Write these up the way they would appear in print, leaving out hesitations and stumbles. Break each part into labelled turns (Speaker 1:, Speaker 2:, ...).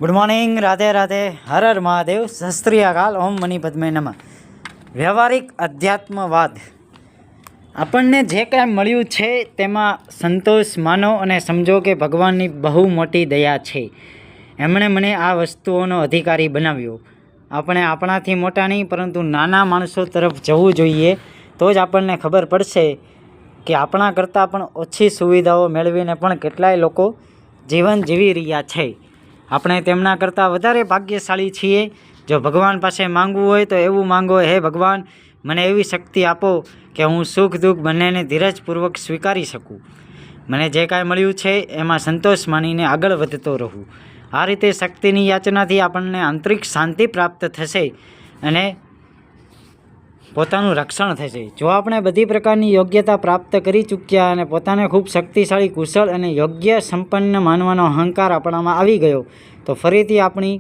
Speaker 1: Good morning, Radhe Radhe, Har Har Mahadev, શસ્ત્રીયાકાલ, ઓમ money પદ્મે નમઃ. વ્યવહારિક અધ્યાત્મવાદ. આપણને જે કાંઈ મળ્યું છે તેમાં સંતોષ માનો અને સમજો કે ભગવાનની બહુ મોટી દયા છે. એમણે મને આ વસ્તુઓનો અધિકારી બનાવ્યો. આપણે આપણાથી મોટા નહીં પરંતુ નાના માણસો તરફ જવું જોઈએ, તો જ આપણને ખબર પડશે કે આપણા કરતાં પણ ઓછી સુવિધાઓ મેળવીને પણ કેટલાય લોકો જીવન જીવી રહ્યા છે. આપણે તેમના કરતાં વધારે ભાગ્યશાળી છીએ. જો ભગવાન પાસે માંગવું હોય તો એવું માંગો, હે ભગવાન, મને એવી શક્તિ આપો કે હું સુખ દુઃખ બંનેને ધીરજપૂર્વક સ્વીકારી શકું. મને જે કાંઈ મળ્યું છે એમાં સંતોષ માનીને આગળ વધતો રહું. આ રીતે શક્તિની યાચનાથી આપણને આંતરિક શાંતિ પ્રાપ્ત થશે અને પોતાનું રક્ષણ થશે. જો આપણે બધી પ્રકારની યોગ્યતા પ્રાપ્ત કરી ચૂક્યા અને પોતાને ખૂબ શક્તિશાળી, કુશળ અને યોગ્ય સંપન્ન માનવાનો અહંકાર આપણામાં આવી ગયો તો ફરીથી આપણી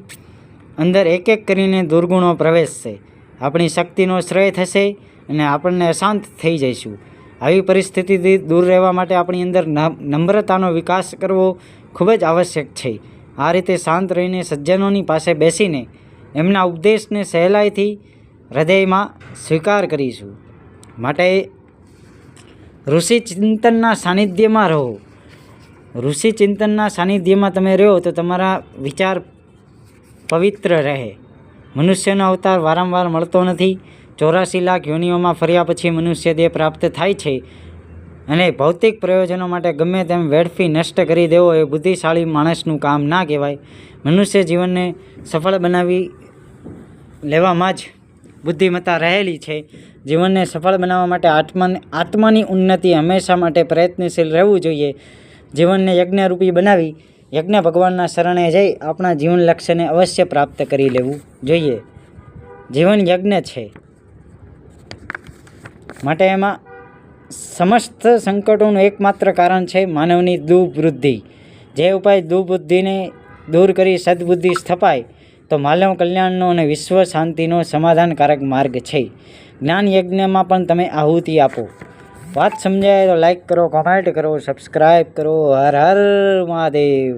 Speaker 1: અંદર એક એક કરીને દુર્ગુણો પ્રવેશશે. આપણી શક્તિનો શ્રેય થશે અને આપણને અશાંત થઈ જઈશું. આવી પરિસ્થિતિથી દૂર રહેવા માટે આપણી અંદર નમ્રતાનો વિકાસ કરવો ખૂબ જ આવશ્યક છે. આ રીતે શાંત રહીને સજ્જનોની પાસે બેસીને એમના ઉપદેશને સહેલાઈથી હૃદયમાં સ્વીકાર કરીશું. માટે ઋષિ ચિંતનના સાનિધ્યમાં રહો. ઋષિ ચિંતનના સાનિધ્યમાં તમે રહો તો તમારા વિચાર પવિત્ર રહે. મનુષ્યનો અવતાર વારંવાર મળતો નથી. 84 લાખ યોનિઓમાં ફર્યા પછી મનુષ્ય દેહ પ્રાપ્ત થાય છે અને ભૌતિક પ્રયોજનો માટે ગમે તેમ વેડફી નષ્ટ કરી દેવો એ બુદ્ધિશાળી માણસનું કામ ના કહેવાય. મનુષ્ય જીવનને સફળ બનાવી લેવામાં જ બુદ્ધિમત્તા રહેલી છે. જીવનને સફળ બનાવવા માટે આત્માની ઉન્નતિ હંમેશા માટે પ્રયત્નશીલ રહેવું જોઈએ. જીવનને યજ્ઞરૂપી બનાવી યજ્ઞ ભગવાનના શરણે જઈ આપણા જીવન લક્ષ્યને અવશ્ય પ્રાપ્ત કરી લેવું જોઈએ. જીવન યજ્ઞ છે, માટે એમાં સમસ્ત સંકટોનું એકમાત્ર કારણ છે માનવની દુર્બુદ્ધિ. જે ઉપાય દુર્બુદ્ધિને દૂર કરી સદબુદ્ધિ સ્થપાય તો માનવ કલ્યાણનો અને વિશ્વ શાંતિનો સમાધાનકારક માર્ગ છે. જ્ઞાન યજ્ઞમાં પણ તમે આહુતિ આપો. વાત સમજાય તો લાઈક કરો, કોમેન્ટ કરો, સબસ્ક્રાઈબ કરો. હર હર મહાદેવ.